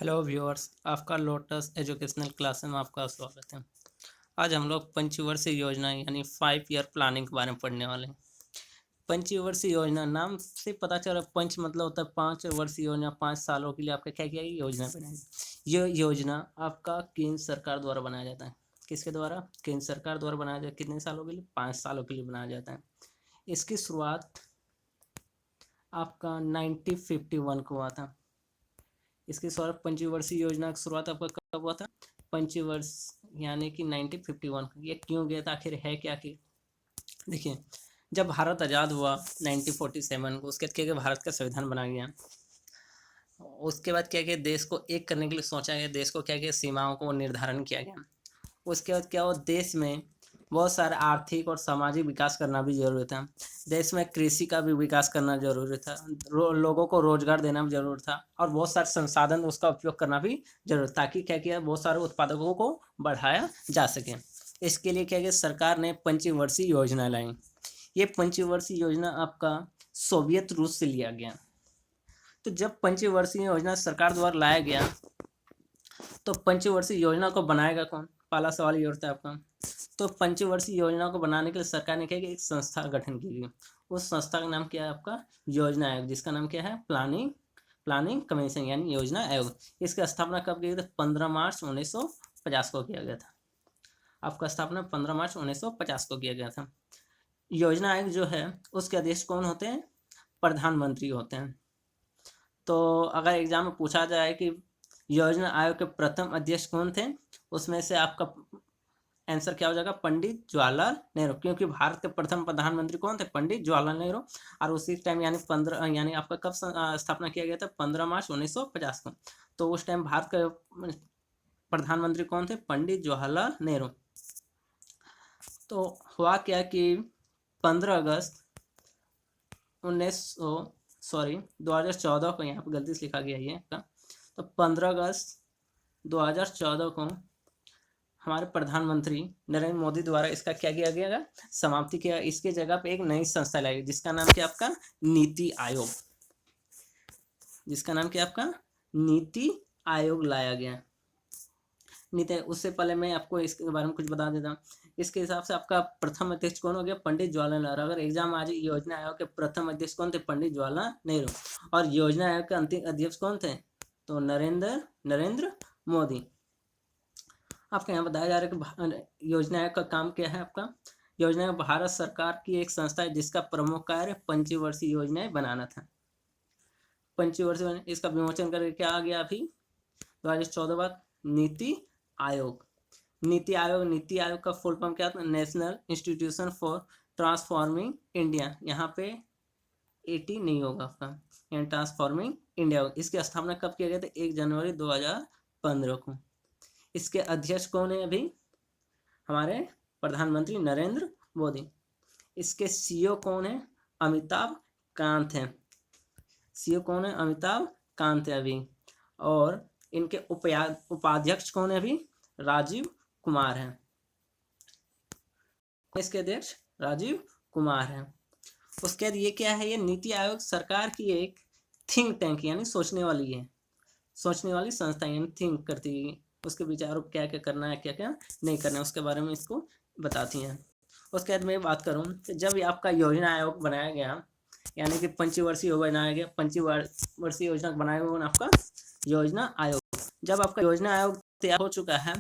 Hello viewers, आपका lotus educational class में आपका स्वागत है। आज हम लोग पंचवर्षीय योजना यानी 5 ईयर प्लानिंग के बारे में पढ़ने वाले हैं। पंचवर्षीय योजना नाम से पता चल रहा है, पंच मतलब होता है 5 वर्षीय योजना। 5 सालों के लिए आपका क्या क्या योजना बनाई। ये योजना आपका केंद्र सरकार द्वारा बनाया जाता है। किसके द्वारा? केंद्र सरकार द्वारा बनाया जाता है। कितने सालों के लिए? 5 सालों के लिए बनाया जाता है। इसकी शुरुआत आपका 1951 को हुआ था। इसके शुरुआत पंचवर्षीय योजना की शुरुआत आपका कब हुआ था? पंचवर्ष यानी कि 1951। ये क्यों गया था, आखिर है क्या कि देखिए, जब भारत आज़ाद हुआ 1947 को, उसके बाद क्या भारत का संविधान बना गया। उसके बाद क्या देश को एक करने के लिए सोचा गया, देश को क्या सीमाओं को निर्धारण किया गया। उसके बाद क्या हुआ, देश में बहुत सारा आर्थिक और सामाजिक विकास करना भी जरूरी था। देश में कृषि का भी विकास करना जरूरी था। लोगों को रोजगार देना भी जरूरी था और बहुत सारे संसाधन उसका उपयोग करना भी जरूरी, ताकि क्या किया, बहुत सारे उत्पादकों को बढ़ाया जा सके। इसके लिए क्या किया, सरकार ने पंचवर्षीय योजना लाई। ये पंचवर्षीय योजना आपका सोवियत रूस से लिया गया। तो जब पंचवर्षीय योजना सरकार द्वारा लाया गया, तो पंचवर्षीय योजना को बनाएगा कौन? पहला सवाल ये उठता है आपका। तो पंचवर्षीय योजना को बनाने के लिए सरकार ने क्या किया, एक संस्था का गठन की। उस संस्था का नाम क्या है आपका? योजना आयोग, जिसका नाम क्या है? प्लानिंग कमीशन यानी योजना आयोग। इसकी स्थापना कब की गई थी? 15 मार्च 1950 को किया गया था। आपका स्थापना 15 मार्च 1950 को किया गया था। योजना आयोग जो है, उसके अध्यक्ष कौन होते हैं? प्रधानमंत्री होते हैं। तो अगर एग्जाम में पूछा जाए कि योजना आयोग के प्रथम अध्यक्ष कौन थे, उसमें से आपका आंसर क्या हो जाएगा? पंडित जवाहरलाल नेहरू। क्योंकि भारत के प्रथम प्रधानमंत्री कौन थे? पंडित जवाहरलाल नेहरू। और उसी टाइम यानी आपका कब स्थापना किया गया था? 15 मार्च 1950 को। तो उस टाइम भारत के प्रधानमंत्री कौन थे? पंडित जवाहरलाल नेहरू। तो हुआ क्या कि 15 अगस्त 2014 को, यहाँ पर गलती से लिखा गया ये तो 15 अगस्त 2014 को हमारे प्रधानमंत्री नरेंद्र मोदी द्वारा इसका क्या किया गया? समाप्ति किया। इसके जगह पे एक नई संस्था लाई, जिसका नाम क्या आपका? नीति आयोग। जिसका नाम क्या आपका? नीति आयोग लाया गया। नीति, उससे पहले मैं आपको इसके बारे में कुछ बता देता हूँ। इसके हिसाब से आपका प्रथम अध्यक्ष कौन हो गया? पंडित जवाहरलाल नेहरू। अगर एग्जाम आज योजना आयोग के प्रथम अध्यक्ष कौन थे? पंडित जवाहरलाल नेहरू। और योजना आयोग के अंतिम अध्यक्ष कौन थे? तो नरेंद्र मोदी। आपको यहाँ बताया जा रहा है कि योजना आयोग का काम क्या है आपका? योजना आयोग भारत सरकार की एक संस्था है, जिसका प्रमुख कार्य पंचवर्षीय योजनाएं बनाना था। पंचवर्षीय इसका विमोचन करके क्या आ गया अभी 2014 बाद? नीति आयोग। नीति आयोग का फुल फॉर्म क्या था? National institution for transforming India. यहाँ पे 80 नहीं होगा आपका, यानी ट्रांसफॉर्मिंग इंडिया। इसकी स्थापना कब किया गया था? 1 जनवरी 2015 को। इसके अध्यक्ष कौन है अभी? हमारे प्रधानमंत्री नरेंद्र मोदी। इसके सीईओ कौन है? अमिताभ कांत है। सीईओ कौन है? अमिताभ कांत है अभी। और इनके उपाध्यक्ष कौन है अभी? राजीव कुमार है। इसके अध्यक्ष राजीव कुमार है। उसके बाद ये क्या है? ये नीति आयोग सरकार की एक थिंक टैंक यानी सोचने वाली संस्था, यानी थिंक करती है। उसके विचारों क्या क्या करना है, क्या क्या नहीं करना है, उसके बारे में इसको बताती हैं। उसके बाद मैं बात करूं कि जब आपका योजना आयोग बनाया गया, यानी कि पंचवर्षीय बनाया गया, पंचवर्षीय योजना बनाया गया आपका योजना आयोग। जब आपका योजना आयोग तैयार हो चुका है,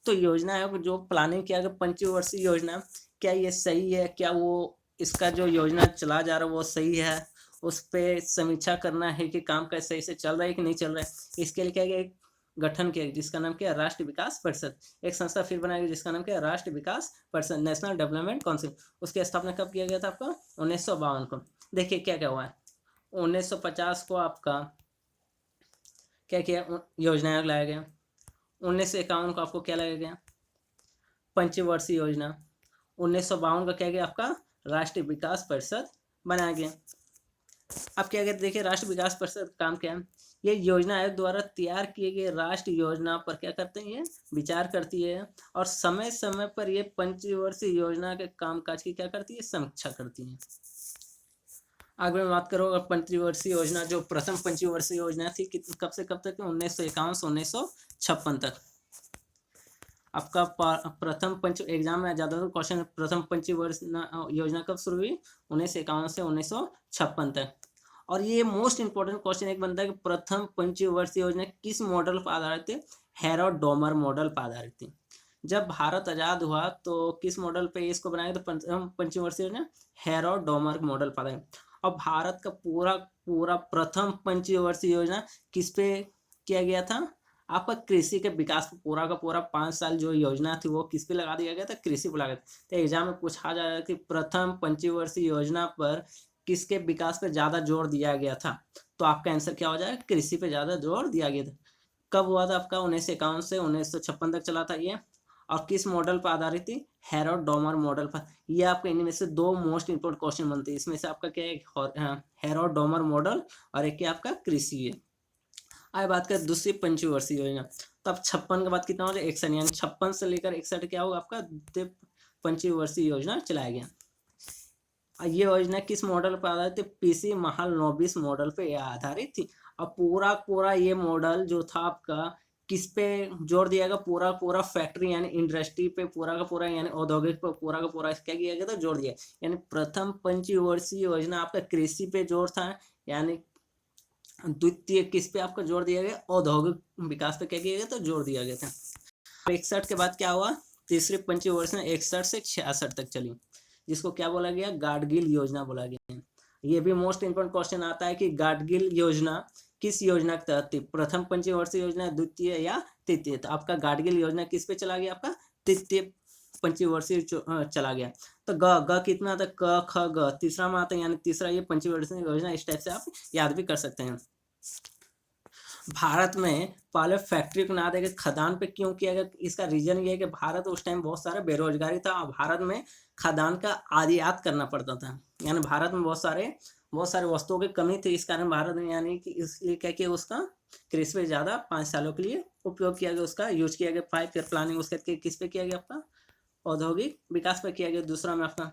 तो योजना आयोग जो प्लानिंग किया गया पंचवर्षीय योजना, क्या ये सही है? क्या वो इसका जो योजना चला जा रहा है वो सही है? उस पर समीक्षा करना है कि काम कैसे सही से चल रहा है कि नहीं चल रहा है। इसके लिए क्या गया, एक गठन किया, जिसका नाम क्या है? राष्ट्रीय विकास परिषद। एक संस्था फिर बनाई गई, जिसका नाम क्या है? राष्ट्रीय विकास परिषद, नेशनल डेवलपमेंट काउंसिल। उसकी स्थापना कब किया गया था आपका? 1952 को। देखिए क्या क्या हुआ है। 1950 को आपका क्या किया? योजना आयोग लाया गया। 1951 को आपको क्या लाया गया? पंचवर्षीय योजना। 1952 का क्या गया आपका? राष्ट्रीय विकास परिषद बनाया गया। अब क्या कहते, देखिए राष्ट्रीय विकास परिषद काम क्या है? ये योजना आयोग द्वारा तैयार किए गए राष्ट्रीय योजना पर क्या करते हैं? ये विचार करती है और समय समय पर ये पंचवर्षीय योजना के कामकाज की क्या करती है? समीक्षा करती है। आगे मैं बात करूँगा पंचवर्षीय योजना। जो प्रथम पंचवर्षीय योजना थी कब से कब तक? 1951 से 1956 तक। आपका प्रथम पंच एग्जाम में ज़्यादा क्वेश्चन, प्रथम पंचवर्षीय योजना कब शुरू हुई? 1951 से 1956 तक। और ये मोस्ट इंपॉर्टेंट क्वेश्चन एक बनता है कि प्रथम पंचवर्षीय योजना किस मॉडल पर आधारित थी? हेरोड डोमर मॉडल पर आधारित थी। जब भारत आज़ाद हुआ तो किस मॉडल पे इसको बनाया? तो प्रथम पंचवर्षीय योजना हेरोड डोमर मॉडल पर आधारित। और भारत का पूरा पूरा प्रथम पंचवर्षीय योजना किस पे किया गया था? आपका कृषि के विकास पर पूरा का पूरा 5 साल जो योजना थी वो किस पे लगा दिया गया था? कृषि पर लगा। तो एग्जाम में पूछा जाएगा कि प्रथम पंचवर्षीय योजना पर किसके विकास पर ज़्यादा जोर दिया गया था? तो आपका आंसर क्या हो जाएगा? कृषि पे ज़्यादा जोर दिया गया था। कब हुआ था आपका? 1951 से 1956 तक चला था ये। और किस मॉडल पर आधारित थी? हेरोड डोमर मॉडल पर। ये आपके इनमें से दो मोस्ट इंपोर्टेंट क्वेश्चन बनते हैं। इसमें से आपका क्या है? हेरोड डोमर मॉडल, और एक क्या आपका कृषि है। आगे बात करें दूसरी पंचवर्षीय योजना। तो अब 56 के बाद कितना हो जाए? 61, यानी 56 से लेकर 61 क्या होगा आपका? द्वितीय पंचवर्षीय योजना चलाया गया। ये योजना किस मॉडल पर आधारित थी? पीसी महालनोबिस मॉडल पे आधारित थी। अब पूरा पूरा ये मॉडल जो था आपका किस पे जोर दिया गया? पूरा पूरा फैक्ट्री यानी इंडस्ट्री पे पूरा का पूरा, यानी औद्योगिक पे पूरा का पूरा क्या किया गया था? जोर दिया। यानी प्रथम पंचवर्षीय योजना आपका कृषि पे जोर था, यानी द्वितीय किस पे आपका जोर दिया गया? औद्योगिक विकास पे क्या किया गया? तो जोर दिया गया था। 61 के बाद क्या हुआ? तीसरी पंचवर्षीय 61 से 66 तक चली, जिसको क्या बोला गया? गाडगिल योजना बोला गया। ये भी मोस्ट इंपोर्टेंट क्वेश्चन आता है कि गाडगिल योजना किस योजना के तहत थी? प्रथम पंचवर्षीय योजना, द्वितीय या तृतीय? तो आपका गाडगिल योजना किस पे चला गया? आपका तृतीय पंचवर्षीय चला गया। तो ग कितना था? क ख ग तीसरा में आता है, यानी तीसरा ये पंचवर्षीय योजना। इस टाइप से आप याद भी कर सकते हैं। भारत में पहले फैक्ट्री को ना देके खदान पे क्यों किया गया? इसका रीजन ये है कि भारत उस टाइम बहुत सारा बेरोजगारी था और भारत में खदान का आयात करना पड़ता था। यानी भारत में बहुत सारे वस्तुओं की कमी थी। इस कारण भारत में, यानी कि इसलिए क्या किया? उसका कृषि पे ज़्यादा 5 सालों के लिए उपयोग किया गया, उसका यूज किया गया। 5 ईयर प्लानिंग उसके किस पे किया गया? आपका औद्योगिक विकास पे किया गया। दूसरा में आपका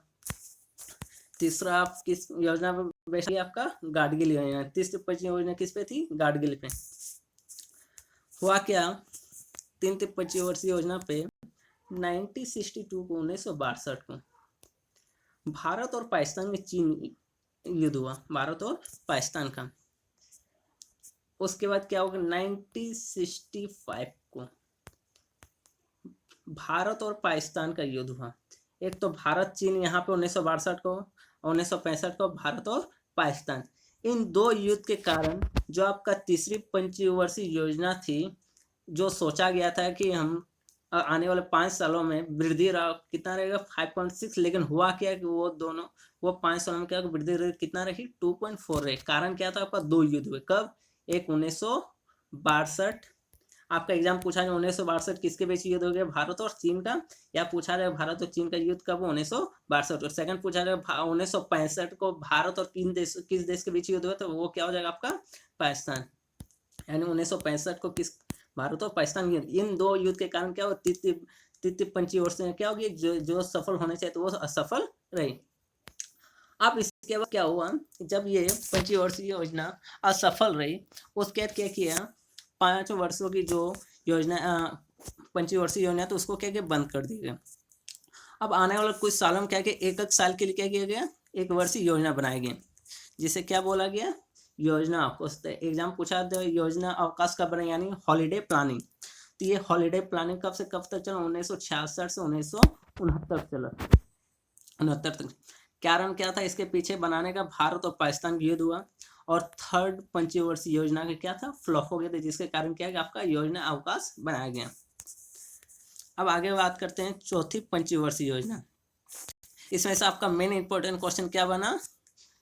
तीसरा आप किस योजना पे बेस किया? आपका गाडगिल योजना। तीसरी पंचवर्षीय योजना किस पे थी? गाडगिल पे। हुआ क्या? 3 पंचवर्षीय योजना पे 1962 को 1962 को भारत और पाकिस्तान में चीन युद्ध हुआ, भारत और पाकिस्तान का। उसके बाद क्या होगा? 1965 को भारत और पाकिस्तान का युद्ध हुआ। एक तो भारत चीन यहाँ पे 1962 को, 1965 को भारत और पाकिस्तान। इन दो युद्ध के कारण जो आपका तीसरी पंचवर्षीय योजना थी, जो सोचा गया था कि हम आने वाले 5 सालों में वृद्धि कितना रहेगा? 5.6। लेकिन हुआ क्या कि वो 5 सालों में क्या वृद्धि रही? कितना रही? 2.4 रही। कारण क्या था? आपका दो युद्ध हुए। कब? एक 1962, आपका एग्जाम पूछा जाए 1962 किसके बीच युद्ध हो गया? भारत और चीन का। या पूछा जाए भारत और चीन का युद्ध कब? 1962। और सेकंड पूछा जाए 1965 को भारत और किस देश के बीच युद्ध हुआ? तो वो क्या हो जाएगा? आपका पाकिस्तान। यानी 1965 को किस? भारत और पाकिस्तान युद्ध। इन दो युद्ध के कारण क्या हुआ? तृतीय पंचवर्षीय क्या होगी? जो सफल होने चाहिए तो वो असफल रही। अब इसके बाद क्या हुआ? जब ये पंचवर्षीय योजना असफल रही, उसके बाद क्या किया? 5 वर्षों की जो योजना पंचवर्षीय योजना तो उसको क्या किया? बंद कर दी गई। अब आने वाले कुछ सालों में क्या किया? एक साल के लिए क्या किया गया? एक वर्षीय योजना बनाई गई, जिसे क्या बोला गया? योजना अवकाश। एग्जाम पूछा तो योजना अवकाश कब बना? यानी हॉलीडे प्लानिंग। तो ये हॉलीडे प्लानिंग कब से कब तक चला? 1966 से 1969 चला, 69 तक। कारण क्या था इसके पीछे बनाने का? भारत और पाकिस्तान युद्ध हुआ और थर्ड पंचवर्षीय योजना का क्या था? फ्लॉप हो गया था, जिसके कारण क्या है? आपका योजना अवकाश बनाया गया। अब आगे बात करते हैं चौथी पंचवर्षीय योजना। इसमें से आपका मेन इंपॉर्टेंट क्वेश्चन क्या बना?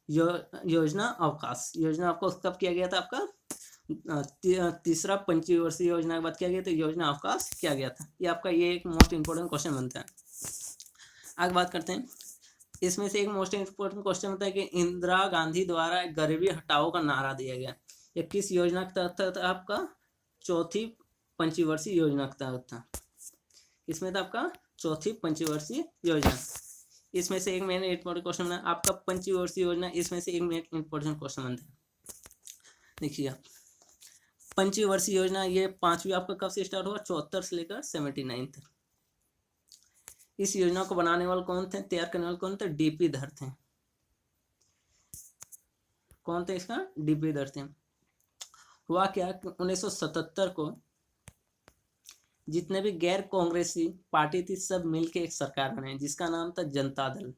योजना अवकाश। योजना अवकाश कब किया गया था? आपका तीसरा पंचवर्षीय योजना के बाद किया गया? तो योजना अवकाश किया गया था। ये आपका ये एक मोस्ट इंपॉर्टेंट क्वेश्चन बनता है। आगे बात करते हैं। इसमें से एक मोस्ट इंपोर्टेंट क्वेश्चन होता है कि इंदिरा गांधी द्वारा गरीबी हटाओ का नारा दिया गया, ये किस योजना के तहत था? आपका चौथी पंचवर्षीय योजना के तहत था। इसमें था आपका चौथी पंचवर्षीय योजना। इसमें से एक मेन इंपॉर्टेंट क्वेश्चन बना आपका पंचवर्षीय योजना, इसमें से एक मेन इंपॉर्टेंट क्वेश्चन बनता है। देखिए पंचवर्षीय योजना ये 5वीं आपका कब से स्टार्ट हुआ, 74 से लेकर 79 तक। इस योजना को बनाने वाले कौन थे, तैयार करने वाले कौन थे, डीपी धर थे। कौन थे इसका, डीपी धर थे। हुआ क्या कि 1977 को जितने भी गैर कांग्रेसी पार्टी थी सब मिलके एक सरकार बनाई जिसका नाम था जनता दल।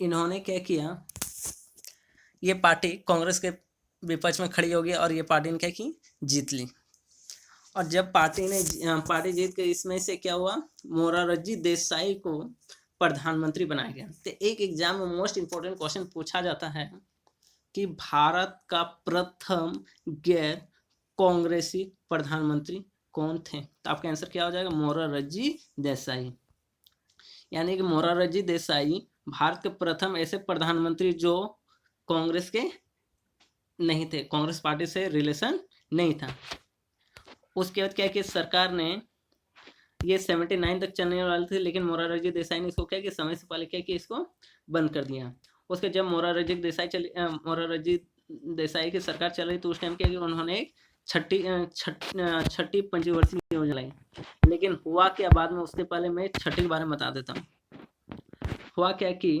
इन्होंने क्या किया, ये पार्टी कांग्रेस के विपक्ष में खड़ी हो गई और ये पार्टी ने क्या की, जीत ली। और जब पार्टी जीत गई, इसमें से क्या हुआ, मोरारजी देसाई को प्रधानमंत्री बनाया गया। तो एक एग्जाम में मोस्ट इंपोर्टेंट क्वेश्चन पूछा जाता है कि भारत का प्रथम गैर कांग्रेसी प्रधानमंत्री कौन थे। तो आपका आंसर क्या हो जाएगा, मोरारजी देसाई। यानी कि मोरारजी देसाई भारत के प्रथम ऐसे प्रधानमंत्री जो कांग्रेस के नहीं थे, कांग्रेस पार्टी से रिलेशन नहीं था। उसके बाद क्या कि सरकार ने ये 79 तक चलने वाले थे, लेकिन मोरारजी देसाई ने इसको क्या कि समय से पहले क्या कि इसको बंद कर दिया। उसके जब मोरारजी देसाई की सरकार चल रही तो उस टाइम क्या कि उन्होंने एक छठी पंचवर्षीय योजना लाई। लेकिन हुआ क्या बाद में, उसके पहले मैं छठी के बारे में बता देता हूँ। हुआ क्या कि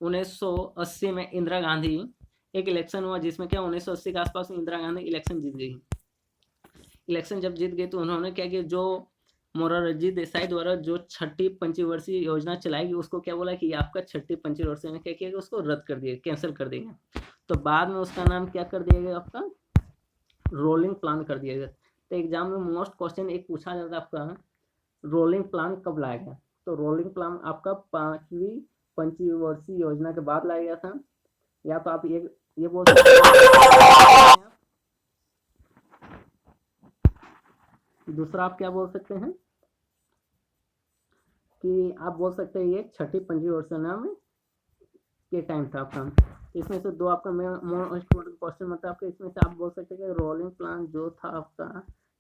1980 में इंदिरा गांधी एक इलेक्शन हुआ जिसमें क्या 1980 के आसपास में इंदिरा गांधी इलेक्शन जीत गई। इलेक्शन जब जीत गई तो उन्होंने क्या किया, जो मोरारजी देसाई द्वारा जो छठी पंचवर्षीय योजना चलाएगी उसको क्या बोला कि आपका छठी पंचवर्षीय में क्या किया गया, उसको रद्द कर दिया, कैंसिल कर देंगे। तो बाद में उसका नाम क्या कर दिया गया, आपका रोलिंग प्लान कर दिया गया। तो एग्जाम में मोस्ट क्वेश्चन एक पूछा जाता है आपका, रोलिंग प्लान कब लाया गया। तो रोलिंग प्लान आपका 5वीं पंचवर्षीय योजना के बाद लाया गया था। या तो आप ये बोल सकते हैं, दूसरा आप क्या बोल सकते हैं कि आप बोल सकते हैं ये छठी पंचवर्षीय योजना में के टाइम था आपका। इसमें से दो आपका मोस्ट क्वेश्चन मतलब आपका, इसमें से आप बोल सकते हैं कि रोलिंग प्लान जो था आपका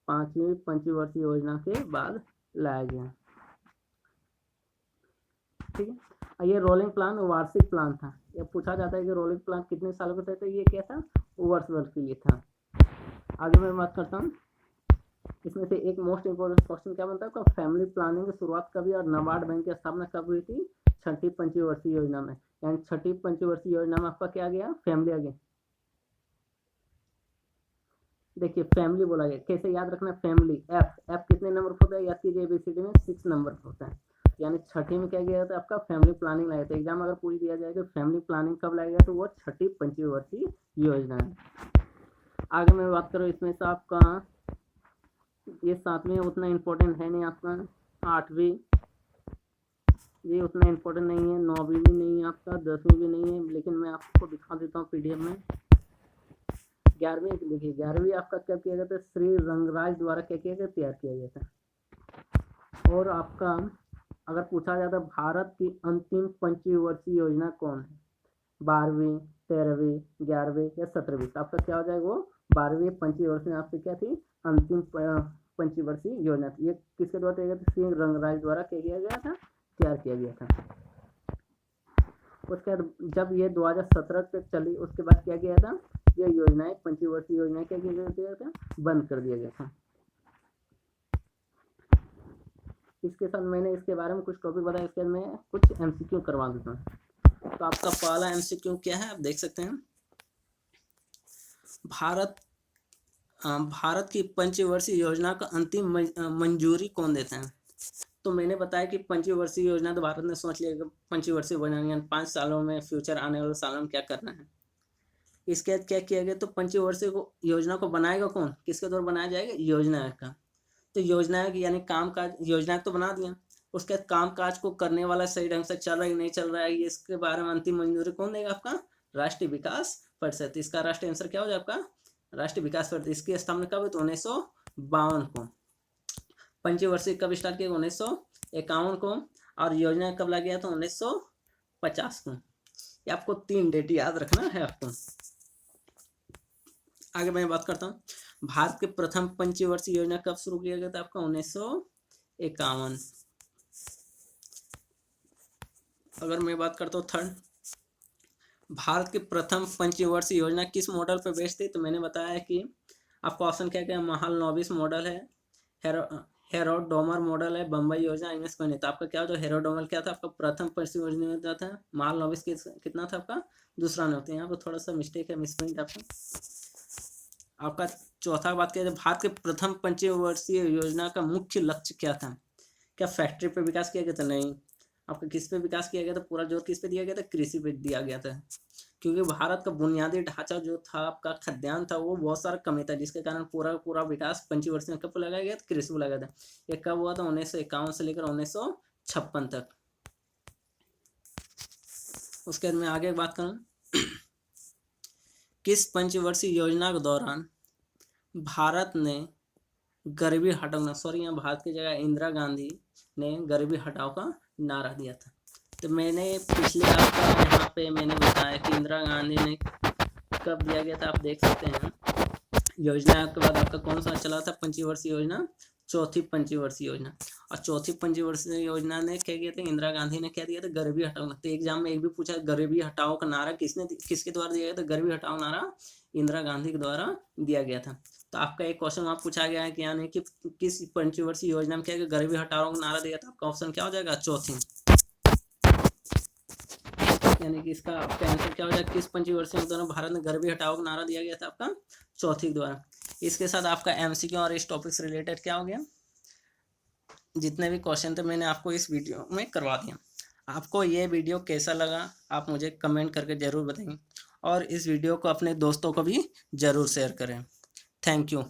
5वीं पंचवर्षीय योजना के बाद लाया गया। ठीक है, ये रोलिंग प्लान वार्षिक प्लान था। ये पूछा जाता है कि रोलिंग प्लान कितने सालों का था, तो ये क्या था, वर्ष के लिए था। आगे मैं बात करता हूँ, इसमें से एक मोस्ट इंपोर्टेंट क्वेश्चन क्या बनता है आपका, फैमिली प्लानिंग की शुरुआत कब हुई और नाबार्ड बैंक की स्थापना कब हुई थी, छठी पंचवर्षीय योजना में। यानी छठी पंचवर्षीय योजना में आपका क्या आ गया, फैमिली आ गया। देखिए फैमिली बोला गया, कैसे याद रखना, फैमिली एफ कितने नंबर होता है, याद कीजिए एबीसीडी में 6 नंबर होता है। यानी छठी में क्या किया था आपका, फैमिली प्लानिंग लाया था। एग्जाम अगर पूछ दिया जाए कि फैमिली प्लानिंग कब लाया गया, तो वो छठी पंचवर्षीय योजना है। आगे मैं बात करूँ, इसमें से आपका ये 7वीं उतना इम्पोर्टेंट है नहीं आपका, 8वीं ये उतना इम्पोर्टेंट नहीं है, 9वीं भी नहीं है आपका, 10वीं भी नहीं है, लेकिन मैं आपको दिखा देता हूँ पीडीएफ में। 11वीं देखिए, 11वीं आपका क्या किया गया था, श्री रंगराज द्वारा क्या किया गया, तैयार किया गया था। और आपका अगर पूछा जाता भारत की अंतिम पंचवर्षीय योजना कौन है, 12वीं, 13वीं, 11वीं या 17वीं, तो आपका क्या हो जाएगा, वो 12वीं पंचवर्षीय आपसे क्या थी, अंतिम पंचवर्षीय योजना थी। ये किसके द्वारा तैयार किया था, श्री रंगराज द्वारा क्या किया गया था, तैयार किया गया था। उसके बाद जब ये 2017 तक चली, उसके बाद क्या किया था, ये योजनाएं पंचवर्षीय योजनाएं क्या किया गया था, बंद कर दिया गया था। इसके साथ मैंने इसके बारे में कुछ टॉपिक बताया, इसके बाद मैं कुछ एमसीक्यू करवा देता हूँ। तो आपका पहला एमसीक्यू क्या है, आप देख सकते हैं, भारत की पंचवर्षीय योजना का अंतिम मंजूरी कौन देता है। तो मैंने बताया कि पंचवर्षीय योजना तो भारत ने सोच लिया, पंचवर्षीय बनानी है, 5 सालों में फ्यूचर आने वाले सालों में क्या करना है। इसके बाद क्या किया गया, तो पंचवर्षीय योजना को बनाएगा कौन, किसके द्वारा बनाया जाएगा, योजना का। तो योजना यानी काम काज, योजना तो बना दिया, उसके बाद काम काज को करने वाला सही ढंग से चल रहा है नहीं चल रहा है, ये इसके बारे में अंतिम मंजूरी कौन देगा, आपका राष्ट्रीय विकास परिषद। इसका राष्ट्रीय आंसर क्या हो जाए आपका, राष्ट्रीय विकास परिषद। इसकी स्थापना कब हुई, तो 1952 को। पंचवर्षीय कब स्टार्ट किया, 1951 को। और योजना कब लगा गया, तो 1950 को। ये आपको 3 डेट याद रखना है आपको। आगे मैं बात करता हूँ, भारत के प्रथम पंचवर्षीय योजना कब शुरू किया गया था, आपका 1951। अगर मैं बात करता हूँ थर्ड, भारत की प्रथम पंचवर्षीय योजना किस मॉडल पर बेस्ड थी? तो मैंने बताया कि आपका ऑप्शन क्या क्या, महालनोबिस मॉडल है, हेरो हेरोडोमर मॉडल है, बम्बई योजना, इनमें से तो आपका क्या, जो हेरोडोमर क्या था आपका प्रथम पंचवर्षीय योजना था, महालनोबिस कितना था आपका दूसरा नहीं होता, यहाँ पर थोड़ा सा मिस्टेक है, मिसप्रिंट आपका। चौथा बात किया जाए, भारत के प्रथम पंचवर्षीय योजना का मुख्य लक्ष्य क्या था? क्या फैक्ट्री पे विकास किया गया था? नहीं। आपका किस पे विकास किया गया था? पूरा जोर किस पे दिया गया था? कृषि पे दिया गया था, क्योंकि भारत का बुनियादी ढांचा जो था आपका खाद्यान्न था वो बहुत सारा कमी था, जिसके कारण पूरा पूरा विकास पंचवर्षीय में कब लगाया गया था? कृषि को लगाया था। ये कब हुआ था? 1951 से लेकर 1956 तक। उसके बाद मैं आगे बात करूं, किस पंचवर्षीय योजना के दौरान भारत ने गरीबी हटाओ, सॉरी यहाँ भारत की जगह इंदिरा गांधी ने गरीबी हटाओ का नारा दिया था। तो मैंने पिछले आपका यहाँ पे मैंने बताया कि इंदिरा गांधी ने कब दिया गया था, आप देख सकते हैं। योजना के बाद आपका कौन सा चला था पंचवर्षीय योजना? चौथी पंचवर्षीय योजना। और चौथी पंचवर्षीय योजना ने क्या किया था? इंदिरा गांधी ने क्या दिया था? गरीबी हटाओ। तो एग्जाम में एक भी पूछा गरीबी हटाओ का नारा किसके द्वारा दिया गया था? गरीबी हटाओ नारा इंदिरा गांधी के द्वारा दिया गया था। तो आपका एक क्वेश्चन वहाँ पूछा गया है कि यानी कि किस पंचवर्षीय योजना में क्या गरीबी हटाओ का नारा दिया था? आपका ऑप्शन क्या हो जाएगा? चौथी। यानी कि इसका आपका आंसर क्या हो जाएगा? किस पंचवर्षीय के दौरान भारत ने गरीबी हटाओ का नारा दिया गया था? आपका चौथी के द्वारा। इसके साथ आपका एमसीक्यू और इस टॉपिक से रिलेटेड क्या हो गया, जितने भी क्वेश्चन थे मैंने आपको इस वीडियो में करवा दिया। आपको ये वीडियो कैसा लगा आप मुझे कमेंट करके ज़रूर बताएंगे, और इस वीडियो को अपने दोस्तों को भी ज़रूर शेयर करें। Thank you.